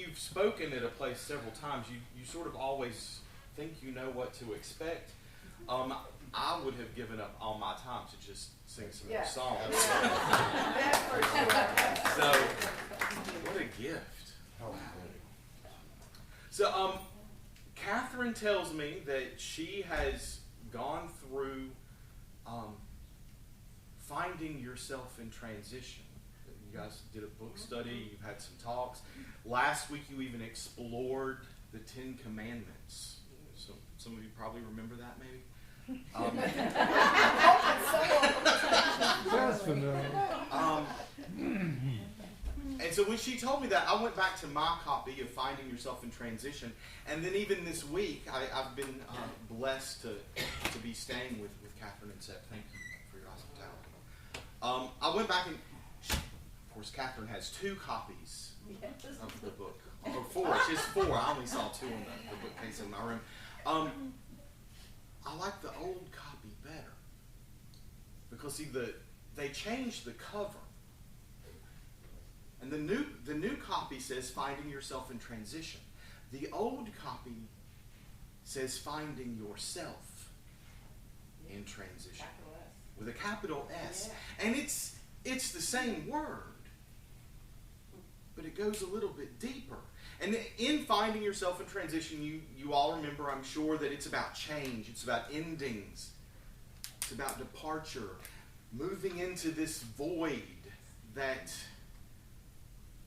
you've spoken at a place several times, you sort of always think you know what to expect. I would have given up all my time to just sing some more songs. That's for sure. So, what a gift. So, Catherine tells me that she has gone through finding yourself in transition. You guys did a book study, you've had some talks. Last week you even explored the 10 Commandments. So some of you probably remember that maybe? Sounds familiar. And so when she told me that, I went back to my copy of Finding Yourself in Transition. And then even this week, I've been blessed to be staying with Catherine and Seth. Thank you for your hospitality. I went back and, of course, Catherine has 2 copies of the book. Or 4. She has 4. I only saw 2 in the bookcase in my room. I like the old copy better. Because, see, they changed the cover. And the new copy says Finding Yourself in Transition. The old copy says Finding Yourself in Transition. With a capital S. Yeah. And it's the same word, but it goes a little bit deeper. And in Finding Yourself in Transition, you all remember, I'm sure, that it's about change. It's about endings. It's about departure. Moving into this void that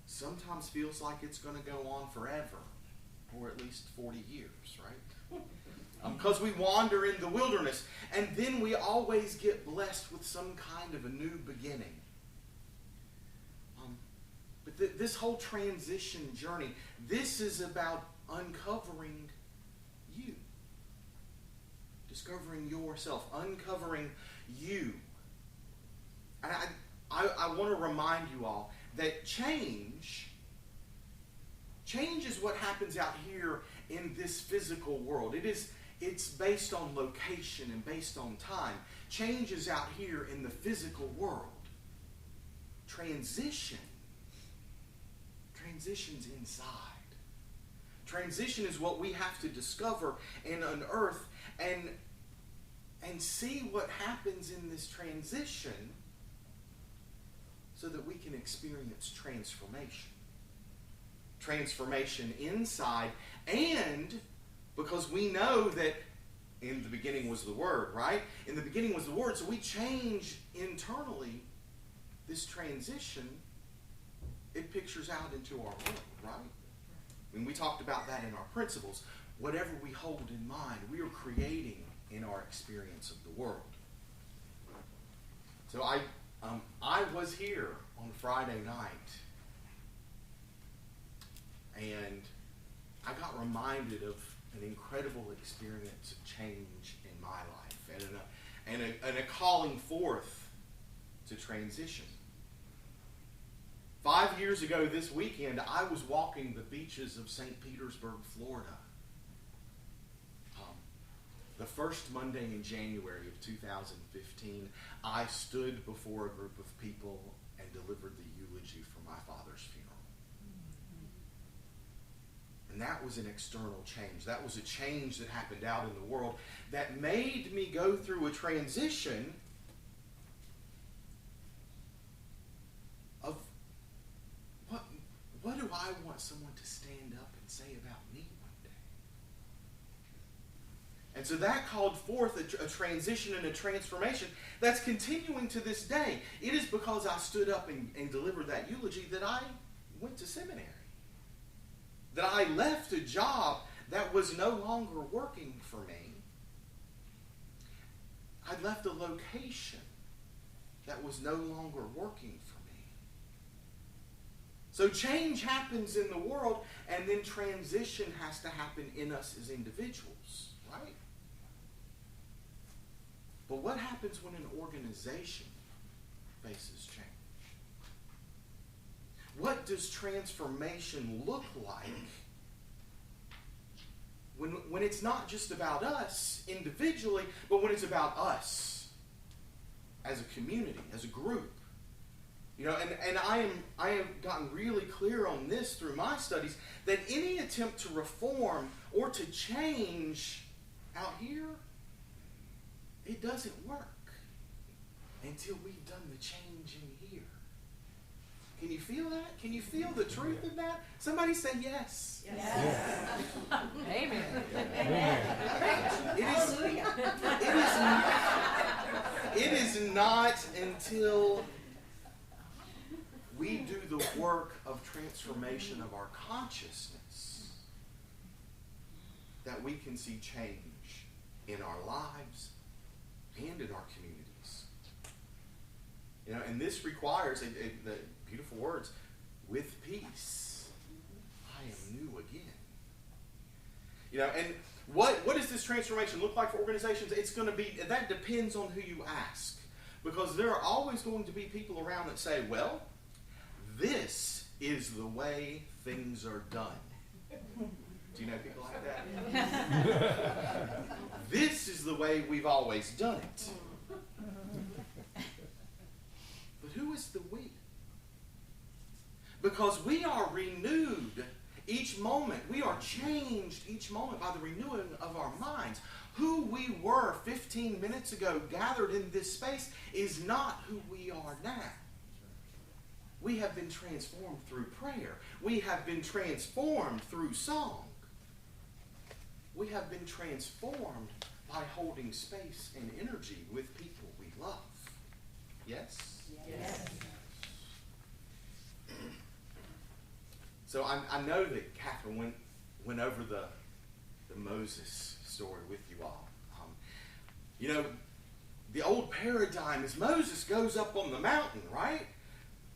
sometimes feels like it's going to go on forever, or at least 40 years, right? Because we wander in the wilderness, and then we always get blessed with some kind of a new beginning. But this whole transition journey, this is about uncovering you. Discovering yourself, uncovering you. And I want to remind you all that change is what happens out here in this physical world. It's based on location and based on time. Change is out here in the physical world. Transition's inside. Transition is what we have to discover and unearth and see what happens in this transition so that we can experience transformation. Transformation inside, and because we know that in the beginning was the Word, right? In the beginning was the Word, so we change internally. This transition, it pictures out into our world, right? When we talked about that in our principles, whatever we hold in mind, we are creating in our experience of the world. So I was here on Friday night, and I got reminded of an incredible experience of change in my life and a calling forth to transition. 5 years ago this weekend, I was walking the beaches of St. Petersburg, Florida. The first Monday in January of 2015, I stood before a group of people and delivered the eulogy for my father's funeral. And that was an external change. That was a change that happened out in the world that made me go through a transition of what do I want someone to stand up and say about me one day? And so that called forth a transition and a transformation that's continuing to this day. It is because I stood up and delivered that eulogy that I went to seminary. That I left a job that was no longer working for me. I left a location that was no longer working for me. So change happens in the world, and then transition has to happen in us as individuals, right? But what happens when an organization faces change? What does transformation look like when it's not just about us individually, but when it's about us as a community, as a group? And I have gotten really clear on this through my studies, that any attempt to reform or to change out here, it doesn't work until we've done the change in here. Can you feel that? Can you feel the truth in that? Somebody say yes. Yes. Amen. It is not until we do the work of transformation of our consciousness that we can see change in our lives and in our communities. And this requires the beautiful words, with peace, I am new again. And what does this transformation look like for organizations? It's going to be, that depends on who you ask. Because there are always going to be people around that say, well, this is the way things are done. Do you know people like that? This is the way we've always done it. But who is the we? Because we are renewed each moment. We are changed each moment by the renewing of our minds. Who we were 15 minutes ago gathered in this space is not who we are now. We have been transformed through prayer. We have been transformed through song. We have been transformed by holding space and energy with people we love. Yes? Yes. So I know that Catherine went over the Moses story with you all. The old paradigm is Moses goes up on the mountain, right?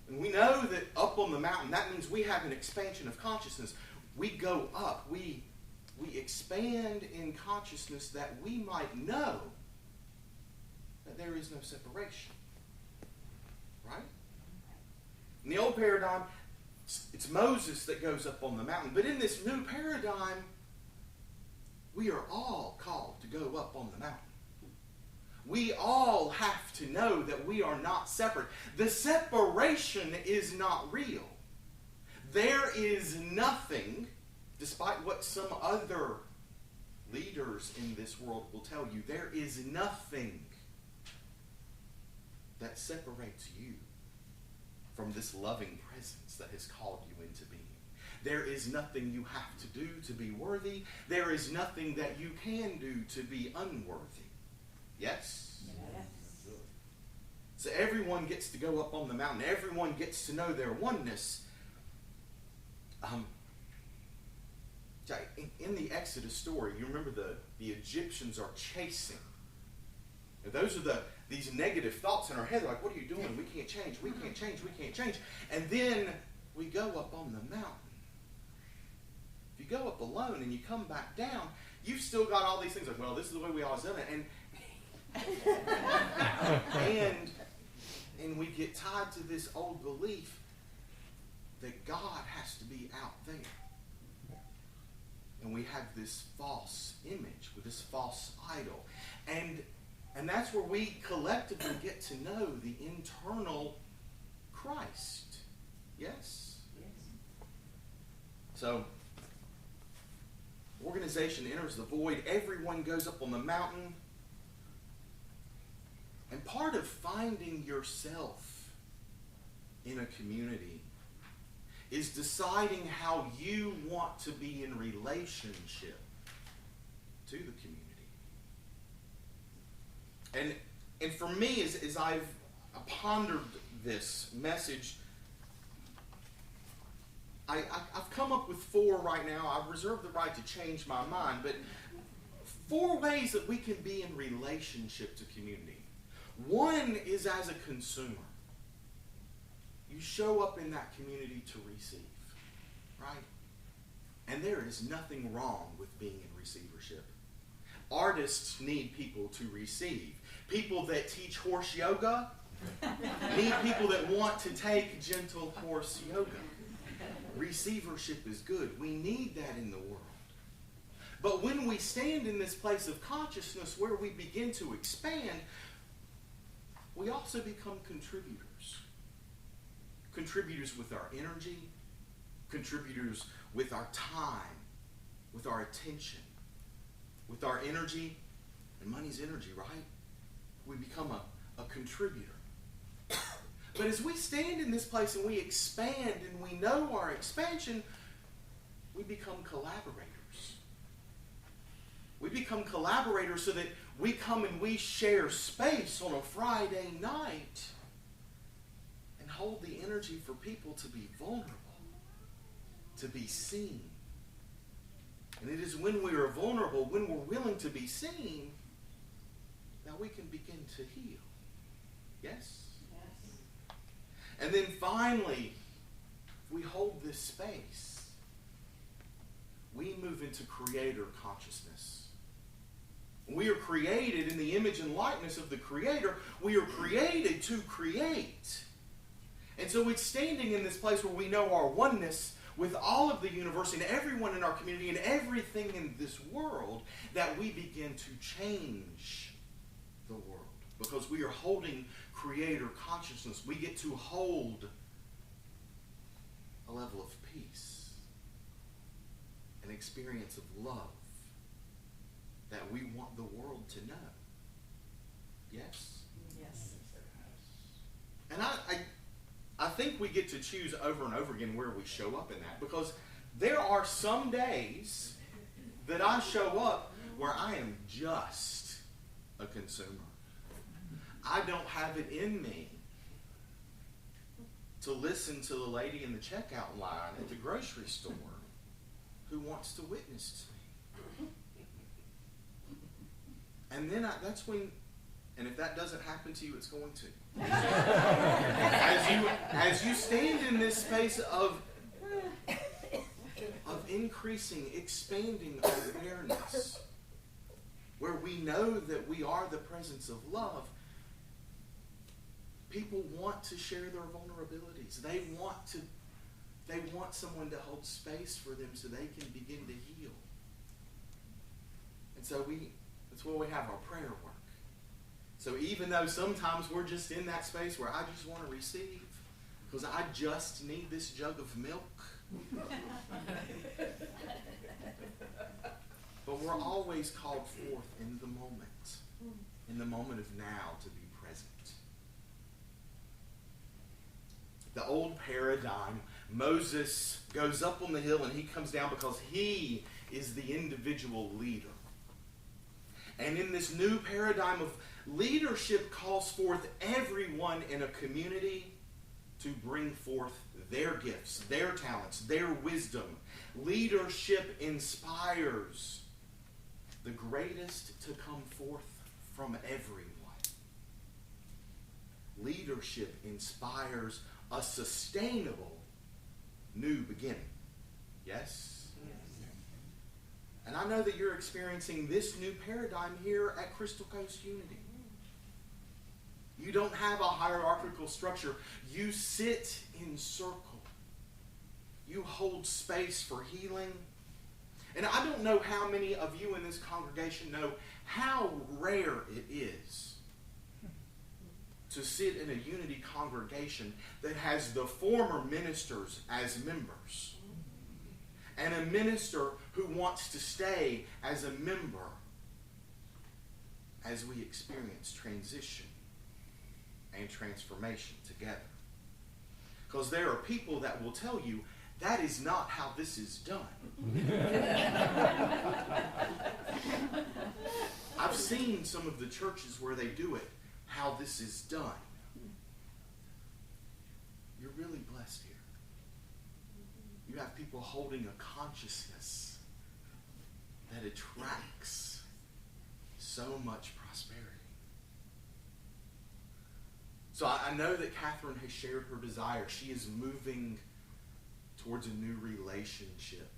And we know that up on the mountain, that means we have an expansion of consciousness. We go up. We expand in consciousness that we might know that there is no separation. Right? In the old paradigm, it's Moses that goes up on the mountain. But in this new paradigm, we are all called to go up on the mountain. We all have to know that we are not separate. The separation is not real. There is nothing, despite what some other leaders in this world will tell you, there is nothing that separates you from this loving presence that has called you into being. There is nothing you have to do to be worthy. There is nothing that you can do to be unworthy. Yes? Yes. So everyone gets to go up on the mountain. Everyone gets to know their oneness. In the Exodus story, you remember the Egyptians are chasing. And those are these negative thoughts in our head. Like, what are you doing? We can't change. We can't change. We can't change. And then we go up on the mountain. If you go up alone and you come back down, you've still got all these things like, well, this is the way we always done it. And we get tied to this old belief that God has to be out there. And we have this false image with this false idol. And that's where we collectively get to know the internal Christ. Yes? Yes. So, organization enters the void. Everyone goes up on the mountain. And part of finding yourself in a community is deciding how you want to be in relationship to the community. And for me, as I've pondered this message, I've come up with 4 right now. I've reserved the right to change my mind, but 4 ways that we can be in relationship to community. One is as a consumer. You show up in that community to receive, right? And there is nothing wrong with being in receivership. Artists need people to receive. People that teach horse yoga need people that want to take gentle horse yoga. Receivership is good. We need that in the world. But when we stand in this place of consciousness where we begin to expand, we also become contributors. contributors with our energy, contributors with our time, with our attention, with our energy. And money's energy, right? We become a contributor. But as we stand in this place and we expand and we know our expansion, we become collaborators. We become collaborators so that we come and we share space on a Friday night and hold the energy for people to be vulnerable, to be seen. And it is when we are vulnerable, when we're willing to be seen, that we can begin to heal. Yes? Yes. And then finally, we hold this space. We move into creator consciousness. We are created in the image and likeness of the Creator. We are created to create. And so it's standing in this place where we know our oneness with all of the universe and everyone in our community and everything in this world that we begin to change the world. Because we are holding creator consciousness. We get to hold a level of peace, an experience of love that we want the world to know. Yes? Yes. And I think we get to choose over and over again where we show up in that, because there are some days that I show up where I am just a consumer. I don't have it in me to listen to the lady in the checkout line at the grocery store who wants to witness to me. And then that's when, and if that doesn't happen to you, it's going to. As you stand in this space of increasing, expanding awareness, where we know that we are the presence of love, people want to share their vulnerabilities. They want someone to hold space for them so they can begin to heal. And so that's where we have our prayer work. So even though sometimes we're just in that space where I just want to receive, because I just need this jug of milk. But we're always called forth in the moment of now, to be present. The old paradigm, Moses goes up on the hill and he comes down because he is the individual leader. And in this new paradigm of leadership calls forth everyone in a community to bring forth their gifts, their talents, their wisdom. Leadership inspires the greatest to come forth from everyone. Leadership inspires a sustainable new beginning. Yes? And I know that you're experiencing this new paradigm here at Crystal Coast Unity. You don't have a hierarchical structure. You sit in circle. You hold space for healing. And I don't know how many of you in this congregation know how rare it is to sit in a unity congregation that has the former ministers as members, and a minister who wants to stay as a member as we experience transition and transformation together. Because there are people that will tell you that is not how this is done. I've seen some of the churches where they do it, how this is done. You're really blessed here. You have people holding a consciousness that attracts so much prosperity. So I know that Catherine has shared her desire. She is moving towards a new relationship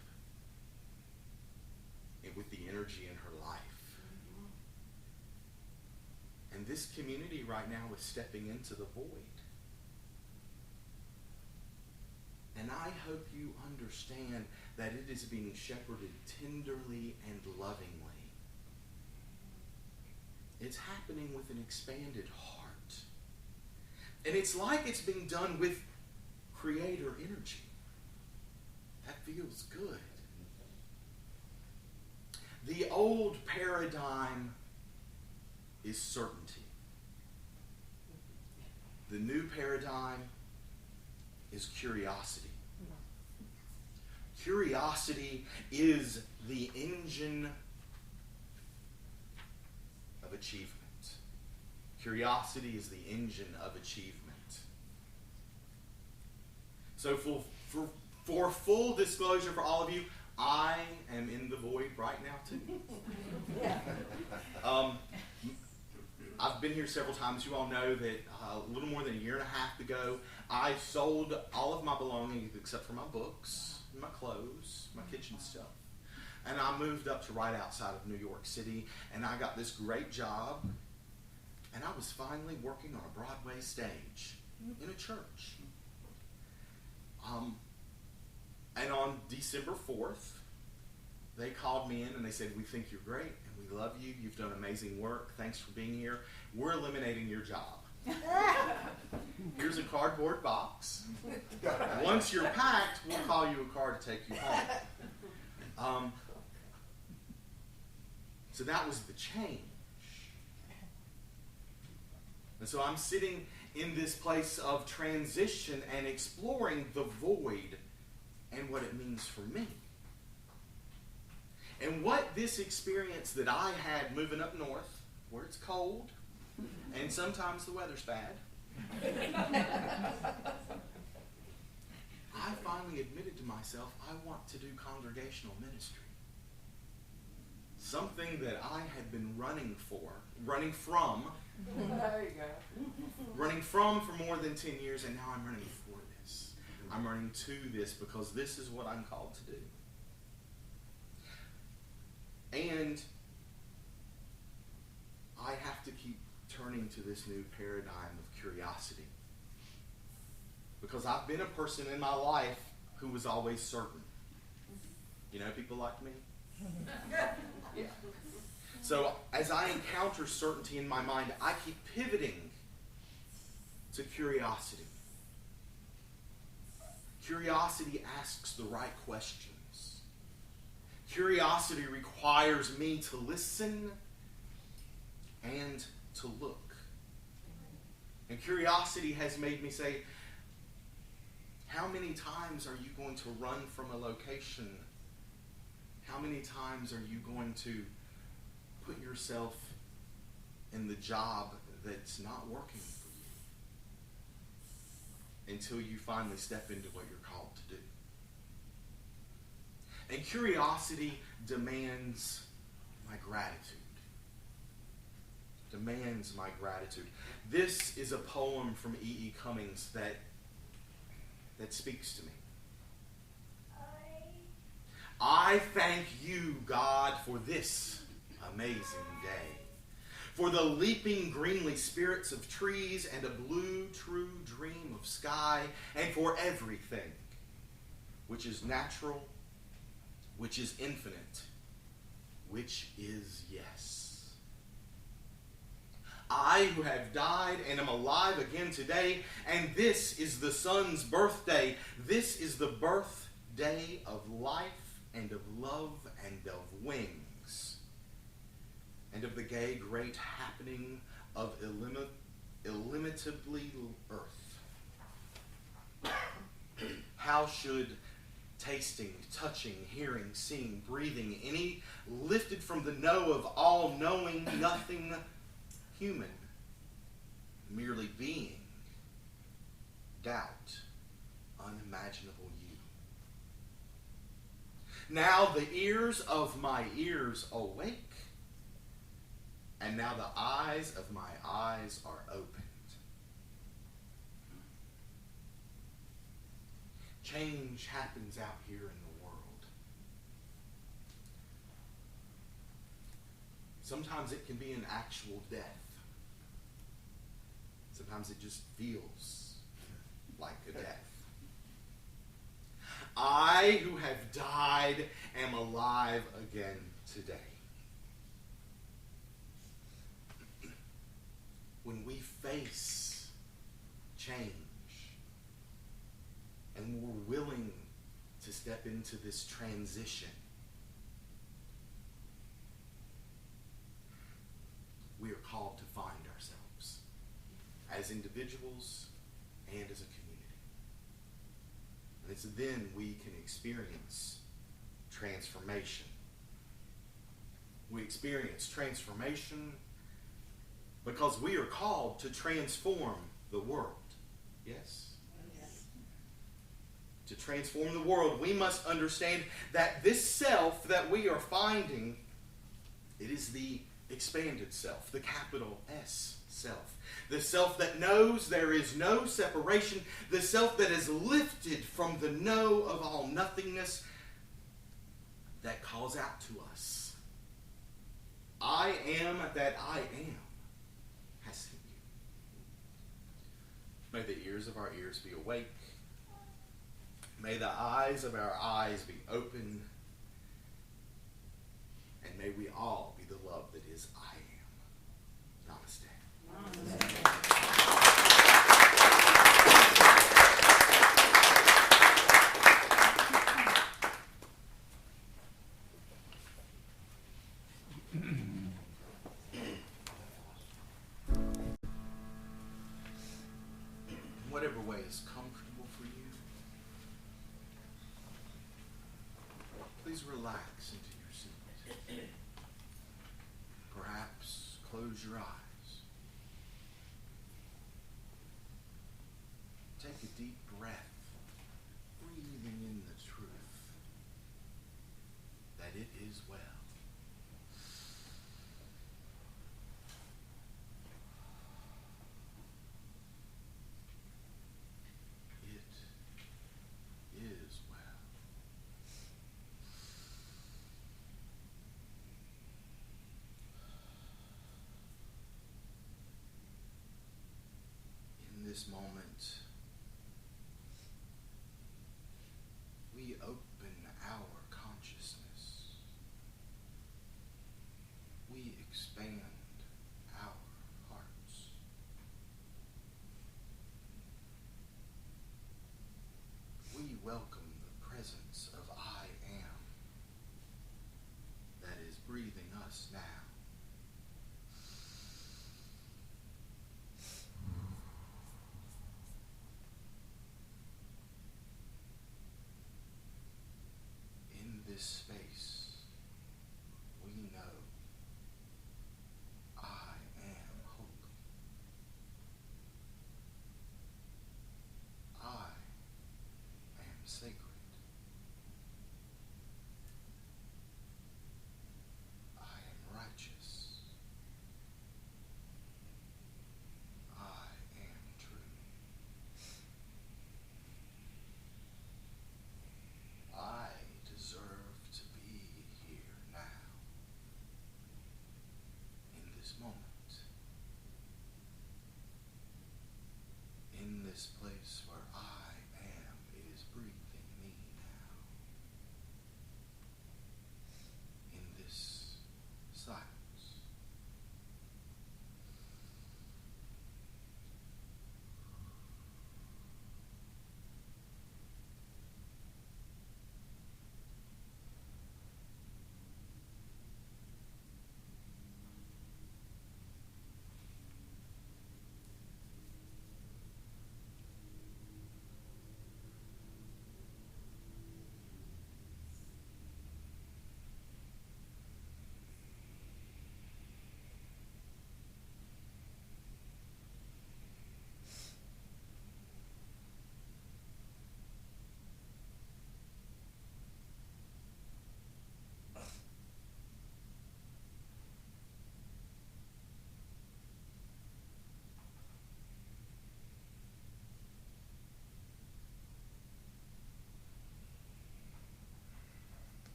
with the energy in her life. And this community right now is stepping into the void. And I hope you understand that it is being shepherded tenderly and lovingly. It's happening with an expanded heart. And it's like it's being done with creator energy. That feels good. The old paradigm is certainty. The new paradigm is curiosity. Curiosity is the engine of achievement. Curiosity is the engine of achievement. So for full disclosure for all of you, I am in the void right now too. I've been here several times. You all know that a little more than a year and a half ago, I sold all of my belongings except for my books, my clothes, my kitchen stuff. And I moved up to right outside of New York City, and I got this great job, and I was finally working on a Broadway stage in a church. And on December 4th, they called me in and they said, "We think you're great and we love you. You've done amazing work. Thanks for being here. We're eliminating your job. Here's a cardboard box. Once you're packed, we'll call you a car to take you home." So that was the change. And so I'm sitting in this place of transition and exploring the void and what it means for me. And what this experience that I had moving up north, where it's cold, and sometimes the weather's bad, I finally admitted to myself, I want to do congregational ministry. Something that I had been running from There you go. running from for more than 10 years, and now I'm running for this. I'm running to this because this is what I'm called to do. And I have to keep turning to this new paradigm of curiosity. Because I've been a person in my life who was always certain. You know, people like me? Yeah. So as I encounter certainty in my mind, I keep pivoting to curiosity. Curiosity asks the right questions. Curiosity requires me to listen and to look. And curiosity has made me say, how many times are you going to run from a location? How many times are you going to put yourself in the job that's not working for you until you finally step into what you're called to do? And curiosity demands my gratitude. Demands my gratitude. This is a poem from E.E. Cummings that speaks to me. I thank you, God, for this amazing day, for the leaping greenly spirits of trees and a blue true dream of sky, and for everything which is natural, which is infinite, which is yes. I who have died and am alive again today, and this is the sun's birthday. This is the birthday of life and of love and of wings, and of the gay great happening of illimitably earth. How should tasting, touching, hearing, seeing, breathing, any lifted from the know of all knowing, nothing human, merely being, doubt, unimaginable you. Now the ears of my ears awake, and now the eyes of my eyes are opened. Change happens out here in the world. Sometimes it can be an actual death. Sometimes it just feels like a death. I who have died am alive again today. When we face change, to step into this transition. We are called to find ourselves as individuals and as a community. And it's then we can experience transformation. We experience transformation because we are called to transform the world. Yes? Yes. To transform the world, we must understand that this self that we are finding, it is the expanded self, the capital S self. The self that knows there is no separation, the self that is lifted from the no of all nothingness, that calls out to us, I am that I am has sent you. May the ears of our ears be awake. May the eyes of our eyes be open. And may we all be the love that is I am. Namaste. Whatever way is comfortable for you, please relax into your seat. Perhaps close your eyes. Take a deep breath, breathing in the truth that it is well. It is well. In this moment, we open our consciousness. We expand our hearts. We welcome the presence of I am that is breathing us now. In this space, we know I am holy. I am sacred.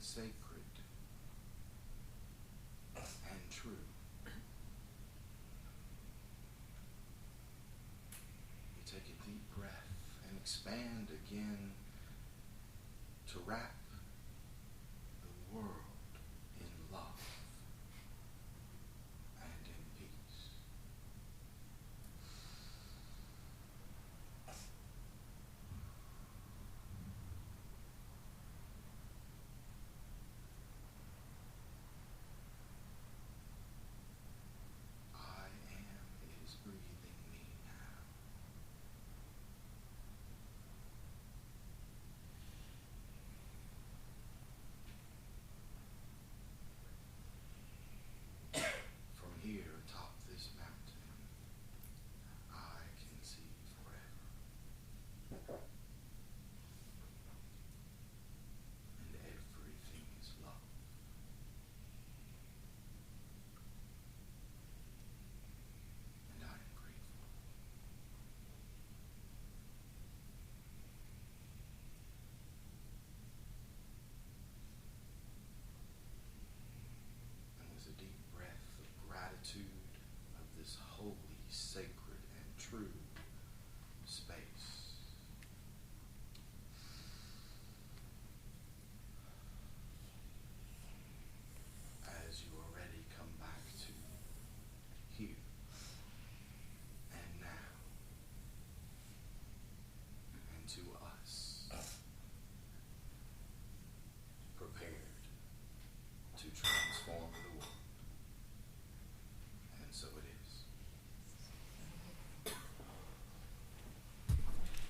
sacred.